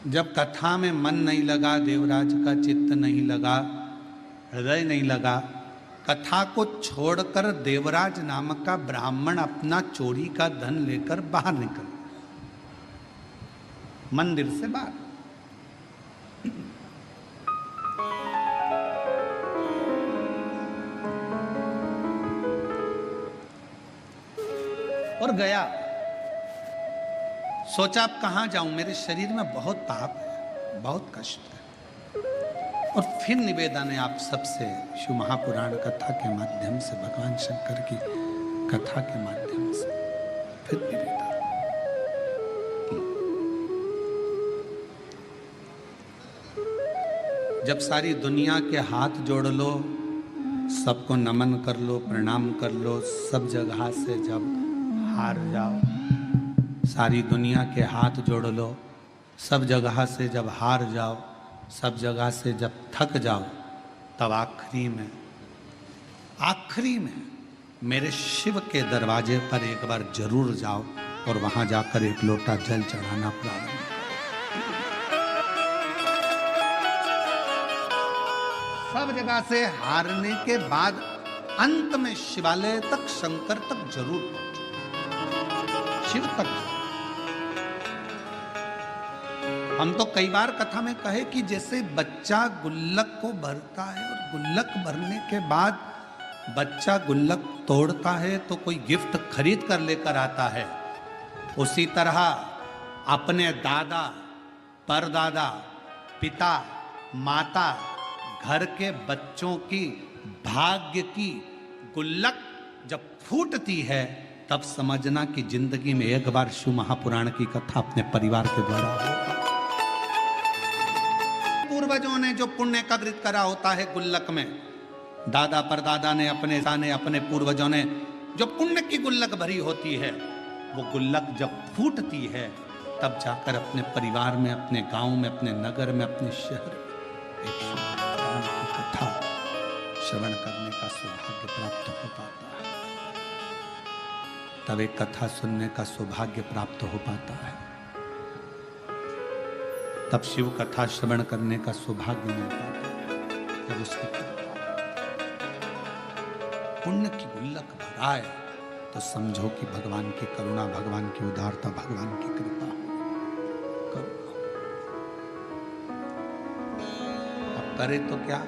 जब कथा में मन नहीं लगा, देवराज का चित्त नहीं लगा, हृदय नहीं लगा, कथा को छोड़कर देवराज नामक का ब्राह्मण अपना चोरी का धन लेकर बाहर निकल, मंदिर से बाहर। और गया, सोचा अब कहां जाऊं, मेरे शरीर में बहुत पाप है, बहुत कष्ट है। और फिर निवेदन है आप सबसे, शिव महापुराण कथा के माध्यम से, भगवान शंकर की कथा के माध्यम से फिर निवेदन। जब सारी दुनिया के हाथ जोड़ लो, सबको नमन कर लो, प्रणाम कर लो, सब जगह से जब हार जाओ, सारी दुनिया के हाथ जोड़ लो, सब जगह से जब हार जाओ, सब जगह से जब थक जाओ, तब आखिरी में मेरे शिव के दरवाजे पर एक बार जरूर जाओ और वहां जाकर एक लोटा जल चढ़ाना प्रारंभ। सब जगह से हारने के बाद अंत में शिवालय तक, शंकर तक जरूर पहुंचो, शिव तक। हम तो कई बार कथा में कहे कि जैसे बच्चा गुल्लक को भरता है और गुल्लक भरने के बाद बच्चा गुल्लक तोड़ता है तो कोई गिफ्ट खरीद कर लेकर आता है, उसी तरह अपने दादा, परदादा, पिता, माता, घर के बच्चों की भाग्य की गुल्लक जब फूटती है, तब समझना कि जिंदगी में एक बार शिव महापुराण की कथा अपने परिवार के द्वारा होगा। पूर्वजों ने जो पुण्य एकत्रित करा होता है गुल्लक में, दादा परदादा ने, अपने पूर्वजों ने जो पुण्य की गुल्लक भरी होती है, वो गुल्लक जब फूटती है, तब जाकर अपने परिवार में, अपने गांव में, अपने नगर में, अपने शहर में एक की कथा श्रवण करने का सौभाग्य प्राप्त हो पाता है। तब एक कथा सुनने का सौभाग्य प्राप्त हो पाता है, तब शिव कथा श्रवण करने का सौभाग्य मिल पाता है। जब उसकी पुण्य की गुल्लक भराए तो समझो कि भगवान की करुणा, भगवान की उदारता, भगवान की कृपा करो। अब करे तो क्या,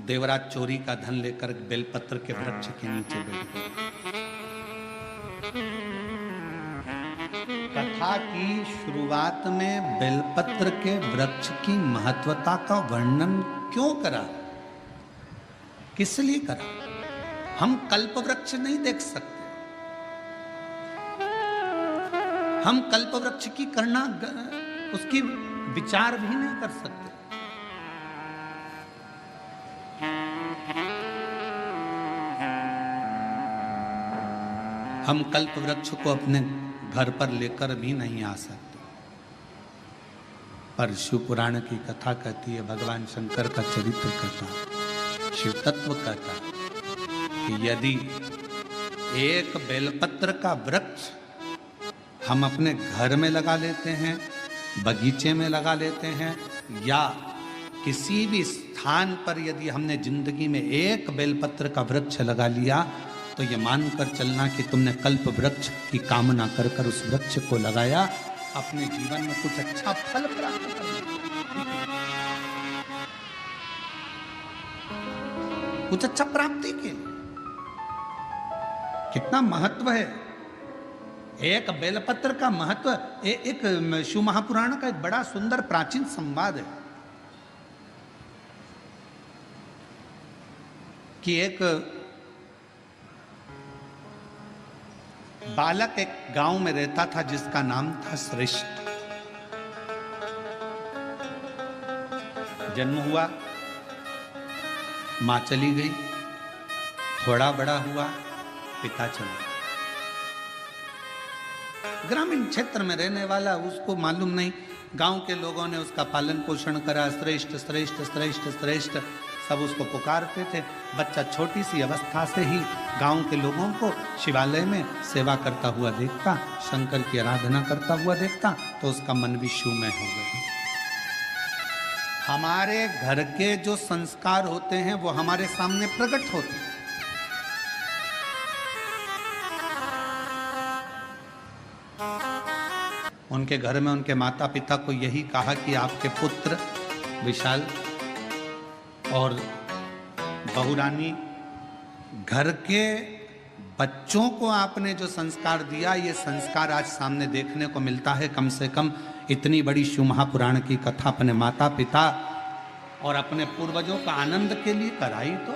देवराज चोरी का धन लेकर बेलपत्र के वृक्ष के नीचे बैठ गए। कथा की शुरुआत में बेलपत्र के वृक्ष की महत्वता का वर्णन क्यों करा, किस लिए करा? हम कल्प वृक्ष नहीं देख सकते, हम कल्प वृक्ष की करना, उसकी विचार भी नहीं कर सकते। हम कल्प वृक्ष को अपने घर पर लेकर भी नहीं आ सकते। पर शिव पुराण की कथा कहती है, भगवान शंकर का चरित्र कहता, शिव तत्व कहता कि यदि एक बेलपत्र का वृक्ष हम अपने घर में लगा लेते हैं, बगीचे में लगा लेते हैं, या किसी भी स्थान पर यदि हमने जिंदगी में एक बेलपत्र का वृक्ष लगा लिया, तो ये मानकर चलना कि तुमने कल्प वृक्ष की कामना कर कर उस वृक्ष को लगाया, अपने जीवन में कुछ अच्छा फल प्राप्त करना, कुछ अच्छा प्राप्ति के। कितना महत्व है एक बेलपत्र का महत्व। एक शिव महापुराण का एक बड़ा सुंदर प्राचीन संवाद है कि एक बालक एक गांव में रहता था जिसका नाम था श्रेष्ठ। जन्म हुआ, मां चली गई, थोड़ा बड़ा हुआ, पिता चला। ग्रामीण क्षेत्र में रहने वाला, उसको मालूम नहीं, गांव के लोगों ने उसका पालन पोषण करा, श्रेष्ठ श्रेष्ठ श्रेष्ठ श्रेष्ठ, सब उसको पुकारते थे। बच्चा छोटी सी अवस्था से ही गांव के लोगों को शिवालय में सेवा करता हुआ देखता, शंकर की आराधना करता हुआ देखता, तो उसका मन भी शिवमय हो गया। हमारे घर के जो संस्कार होते हैं वो हमारे सामने प्रकट होते हैं। उनके घर में उनके माता पिता को यही कहा कि आपके पुत्र विशाल और बहुरानी, घर के बच्चों को आपने जो संस्कार दिया, ये संस्कार आज सामने देखने को मिलता है। कम से कम इतनी बड़ी शिव महापुराण की कथा अपने माता पिता और अपने पूर्वजों का आनंद के लिए कराई तो।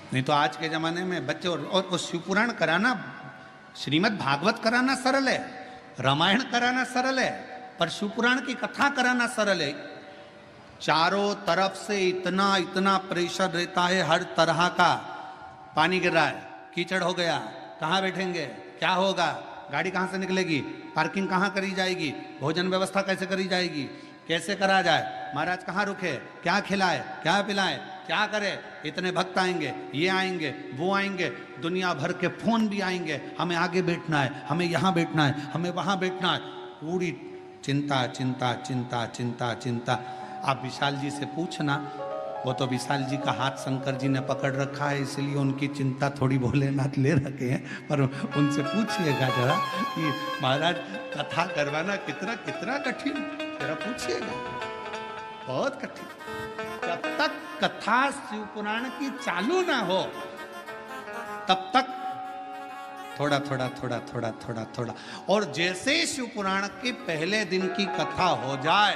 नहीं तो आज के जमाने में बच्चे और शिवपुराण कराना, श्रीमद् भागवत कराना सरल है, रामायण कराना सरल है, पर शिवपुराण की कथा कराना सरल है। चारों तरफ से इतना इतना प्रेशर रहता है, हर तरह का। पानी गिर रहा है, कीचड़ हो गया, कहाँ बैठेंगे, क्या होगा, गाड़ी कहाँ से निकलेगी, पार्किंग कहाँ करी जाएगी, भोजन व्यवस्था कैसे करी जाएगी, कैसे करा जाए, महाराज कहाँ रुके, क्या खिलाए, क्या पिलाए, क्या करे, इतने भक्त आएंगे, ये आएंगे, वो आएंगे, दुनिया भर के फोन भी आएंगे, हमें आगे बैठना है, हमें यहाँ बैठना है, हमें वहाँ बैठना है। पूरी चिंता चिंता चिंता चिंता चिंता। आप विशाल जी से पूछना, वो तो विशाल जी का हाथ शंकर जी ने पकड़ रखा है, इसलिए उनकी चिंता थोड़ी भोलेनाथ ले रखे हैं। पर उनसे पूछिएगा जरा कि महाराज कथा करवाना कितना कितना कठिन, जरा पूछिएगा, बहुत कठिन। जब तक कथा शिव पुराण की चालू ना हो तब तक थोड़ा थोड़ा थोड़ा थोड़ा थोड़ा थोड़ा, और जैसे ही शिव पुराण के पहले दिन की कथा हो जाए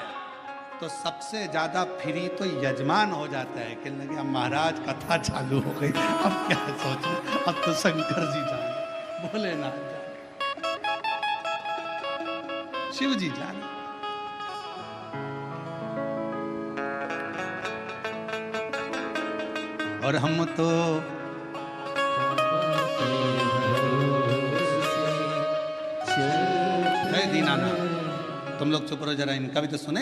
तो सबसे ज्यादा फ्री तो यजमान हो जाता है कि लगे अब महाराज कथा चालू हो गई, अब क्या सोचूं, अब तो शंकर जी जाने, भोलेनाथ जाने, शिव जी जाने। और हम तो दीनानाथ। तुम लोग चुप रहो जरा, इनका भी तो सुने,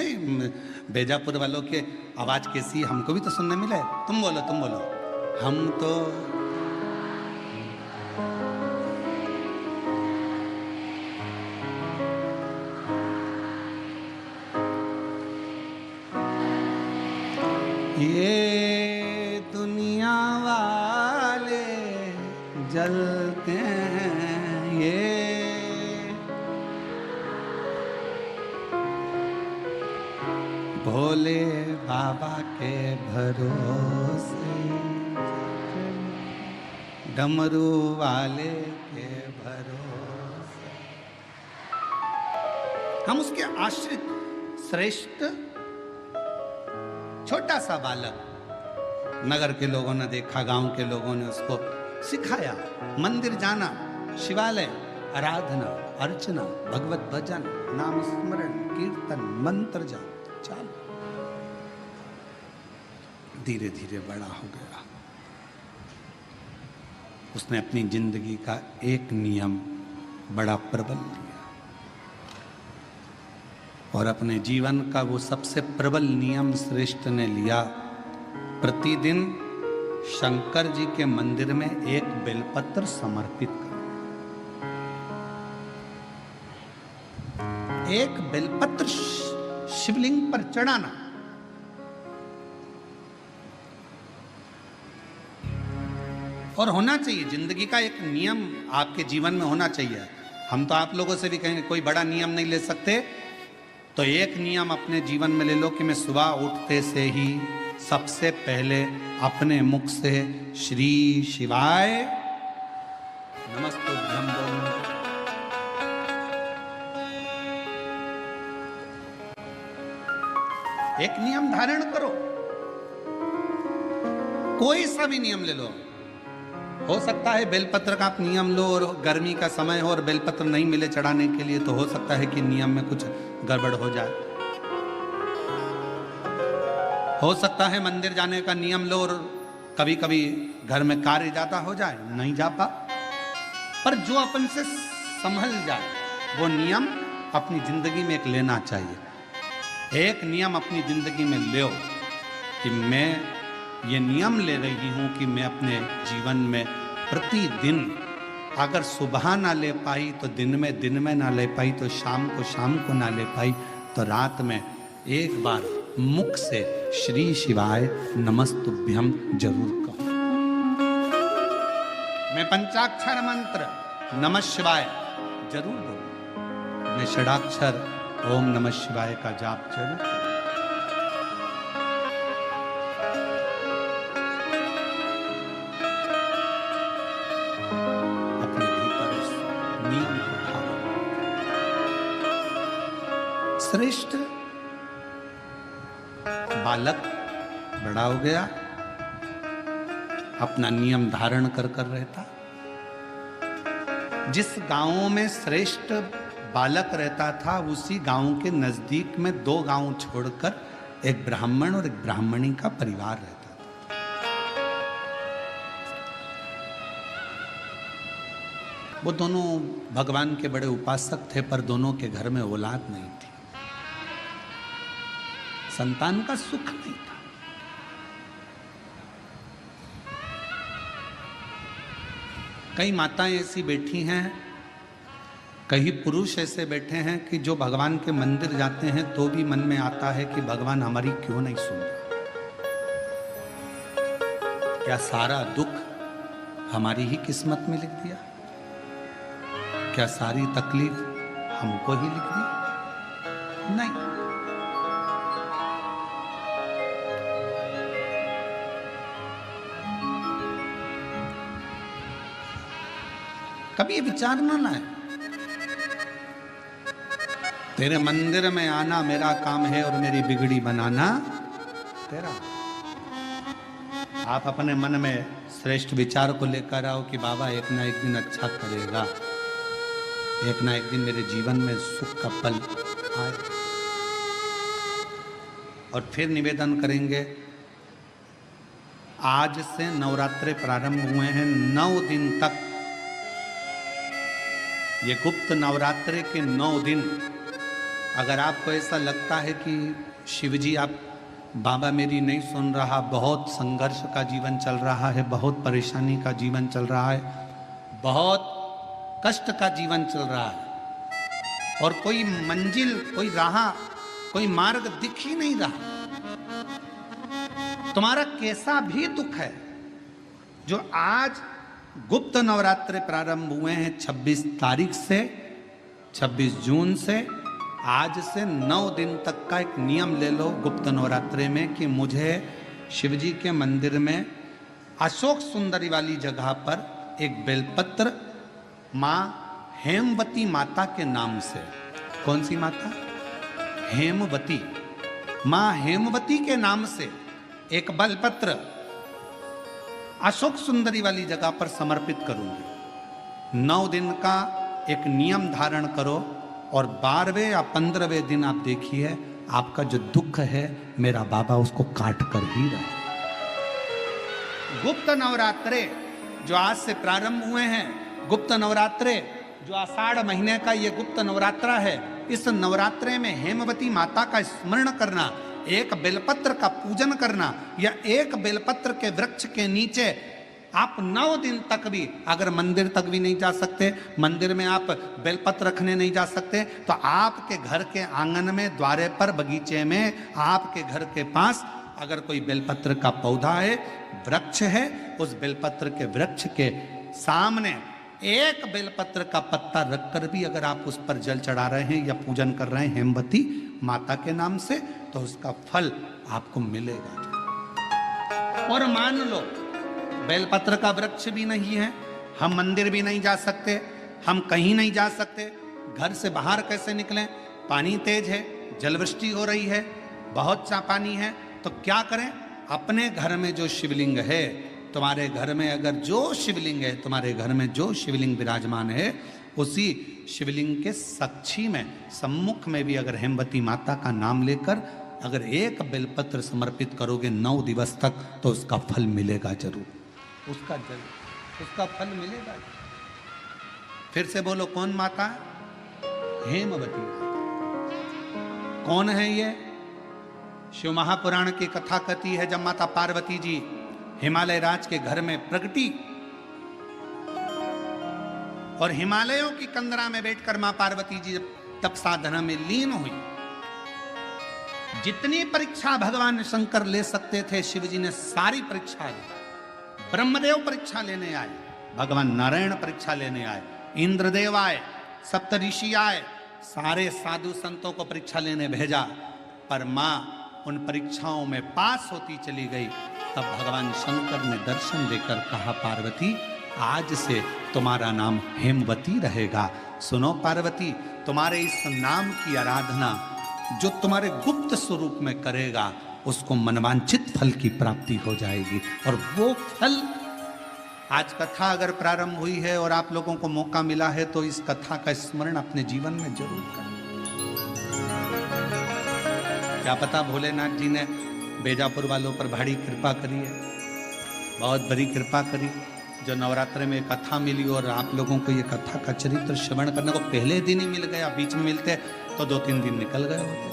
बेजापुर वालों के आवाज कैसी, हमको भी तो सुनने मिले। तुम बोलो, तुम बोलो। हम तो ये दुनिया वाले जलते हैं, ये भोले बाबा के भरोसे, डमरू वाले के भरोसे। हम उसके आश्रित श्रेष्ठ छोटा सा बालक। नगर के लोगों ने देखा, गांव के लोगों ने उसको सिखाया, मंदिर जाना, शिवालय, आराधना, अर्चना, भगवत भजन, नाम स्मरण, कीर्तन, मंत्र जाप, चाल। धीरे धीरे बड़ा हो गया। उसने अपनी जिंदगी का एक नियम बड़ा प्रबल लिया, और अपने जीवन का वो सबसे प्रबल नियम श्रेष्ठ ने लिया। प्रतिदिन शंकर जी के मंदिर में एक बेलपत्र समर्पित कर, एक बेलपत्र शिवलिंग पर चढ़ाना। और होना चाहिए, जिंदगी का एक नियम आपके जीवन में होना चाहिए। हम तो आप लोगों से भी कहेंगे कोई बड़ा नियम नहीं ले सकते, तो एक नियम अपने जीवन में ले लो कि मैं सुबह उठते से ही सबसे पहले अपने मुख से श्री शिवाय नमस्तुभ्यं बोलूं। एक नियम धारण करो, कोई सा भी नियम ले लो। हो सकता है बेलपत्र का आप नियम लो और गर्मी का समय हो और बेलपत्र नहीं मिले चढ़ाने के लिए, तो हो सकता है कि नियम में कुछ गड़बड़ हो जाए। हो सकता है मंदिर जाने का नियम लो और कभी कभी घर में कार्य ज्यादा हो जाए, नहीं जा पा, पर जो अपन से संभल जाए वो नियम अपनी जिंदगी में एक लेना चाहिए। एक नियम अपनी जिंदगी में लो कि मैं ये नियम ले रही हूं कि मैं अपने जीवन में प्रतिदिन अगर सुबह ना ले पाई तो दिन में ना ले पाई तो शाम को ना ले पाई तो रात में एक बार मुख से श्री शिवाय नमस्तुभ्यम जरूर कहो। मैं पंचाक्षर मंत्र नमः शिवाय जरूर बोलूं। मैं षडाक्षर ओम नमः शिवाय का जाप जरूर करूं। अपने भीतर उस नियम को धारण। श्रेष्ठ बालक बड़ा हो गया, अपना नियम धारण कर रहता। जिस गांव में श्रेष्ठ बालक रहता था उसी गांव के नजदीक में 2 गांव छोड़कर एक ब्राह्मण और एक ब्राह्मणी का परिवार रहता था। वो दोनों भगवान के बड़े उपासक थे, पर दोनों के घर में औलाद नहीं थी, संतान का सुख नहीं था। कई माताएं ऐसी बैठी हैं, कई पुरुष ऐसे बैठे हैं कि जो भगवान के मंदिर जाते हैं तो भी मन में आता है कि भगवान हमारी क्यों नहीं सुन रहा। क्या सारा दुख हमारी ही किस्मत में लिख दिया? क्या सारी तकलीफ हमको ही लिख दी? नहीं। कभी ये विचार ना लाए, तेरे मंदिर में आना मेरा काम है और मेरी बिगड़ी बनाना तेरा। आप अपने मन में श्रेष्ठ विचार को लेकर आओ कि बाबा एक ना एक दिन अच्छा करेगा, एक ना एक दिन मेरे जीवन में सुख का पल आए। और फिर निवेदन करेंगे, आज से नवरात्रे प्रारंभ हुए हैं, 9 दिन तक ये गुप्त नवरात्रे के 9 दिन अगर आपको ऐसा लगता है कि शिवजी आप बाबा मेरी नहीं सुन रहा, बहुत संघर्ष का जीवन चल रहा है, बहुत परेशानी का जीवन चल रहा है, बहुत कष्ट का जीवन चल रहा है और कोई मंजिल, कोई राह, कोई मार्ग दिख ही नहीं रहा, तुम्हारा कैसा भी दुख है, जो आज गुप्त नवरात्रे प्रारंभ हुए हैं 26 तारीख से, 26 जून से, आज से 9 दिन तक का एक नियम ले लो गुप्त नवरात्रे में कि मुझे शिवजी के मंदिर में अशोक सुंदरी वाली जगह पर एक बेलपत्र माँ हेमवती माता के नाम से, कौन सी माता? हेमवती, माँ हेमवती के नाम से एक बेलपत्र अशोक सुंदरी वाली जगह पर समर्पित करूंगी। 9 दिन का एक नियम धारण करो और 12वें या 15वें दिन आप देखिए आपका जो दुख है मेरा बाबा उसको काट कर ही रहा है। गुप्त नवरात्रे जो आज से प्रारंभ हुए हैं, गुप्त नवरात्रे जो आषाढ़ महीने का ये गुप्त नवरात्रा है, इस नवरात्रे में हेमवती माता का स्मरण करना, एक बेलपत्र का पूजन करना या एक बेलपत्र के वृक्ष के नीचे आप 9 दिन तक भी, अगर मंदिर तक भी नहीं जा सकते, मंदिर में आप बेलपत्र रखने नहीं जा सकते, तो आपके घर के आंगन में, द्वारे पर, बगीचे में, आपके घर के पास अगर कोई बेलपत्र का पौधा है, वृक्ष है, उस बेलपत्र के वृक्ष के सामने एक बेलपत्र का पत्ता रखकर भी अगर आप उस पर जल चढ़ा रहे हैं या पूजन कर रहे हैं हेमवती माता के नाम से, तो उसका फल आपको मिलेगा। और मान लो बेलपत्र का वृक्ष भी नहीं है, हम मंदिर भी नहीं जा सकते, हम कहीं नहीं जा सकते, घर से बाहर कैसे निकलें? पानी तेज है, जलवृष्टि हो रही है, बहुत सा पानी है, तो क्या करें? अपने घर में जो शिवलिंग है, तुम्हारे घर में अगर जो शिवलिंग है, तुम्हारे घर में जो शिवलिंग विराजमान है, उसी शिवलिंग के साक्षी में, सम्मुख में भी अगर हेमवती माता का नाम लेकर अगर एक बेलपत्र समर्पित करोगे 9 दिवस तक, तो उसका फल मिलेगा जरूर, उसका फल मिलेगा। फिर से बोलो, कौन माता? हेमवती माता। कौन है ये? शिव महापुराण की कथा कहती है, जब माता पार्वती जी हिमालय राज के घर में प्रगटी और हिमालयों की कंदरा में बैठकर मां पार्वती जी तप साधना में लीन हुई, जितनी परीक्षा भगवान शंकर ले सकते थे शिव जी ने सारी परीक्षा ली। ब्रह्मदेव परीक्षा लेने आए, भगवान नारायण परीक्षा लेने आए, इंद्रदेव आए, सप्तऋषि आए, सारे साधु संतों को परीक्षा लेने भेजा, पर मां उन परीक्षाओं में पास होती चली गई। तब भगवान शंकर ने दर्शन देकर कहा, पार्वती आज से तुम्हारा नाम हेमवती रहेगा। सुनो पार्वती, तुम्हारे इस नाम की आराधना जो तुम्हारे गुप्त स्वरूप में करेगा, उसको मनवांछित फल की प्राप्ति हो जाएगी। और वो फल, आज कथा अगर प्रारंभ हुई है और आप लोगों को मौका मिला है तो इस कथा का स्मरण अपने जीवन में जरूर करें। क्या पता भोलेनाथ जी ने बेजापुर वालों पर भारी कृपा करी है, बहुत बड़ी कृपा करी, जो नवरात्र में कथा मिली और आप लोगों को ये कथा का चरित्र श्रवण करने को पहले दिन ही मिल गया। बीच में मिलते तो 2-3 दिन निकल गए होते।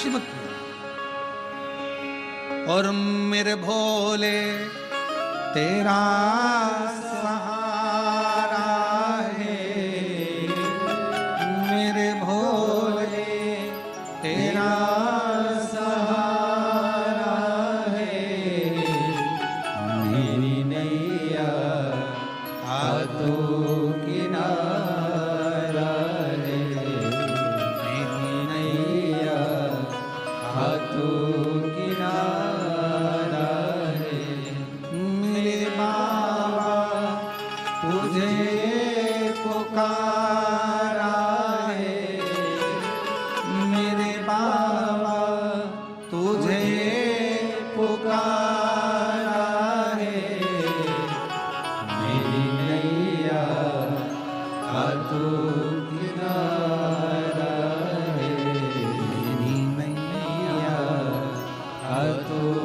शिव और मेरे भोले तेरा सहारा है, मेरे भोले तेरा सहारा है, मेरी नैया हाथों किनारा है, मेरी नैया हाथों तो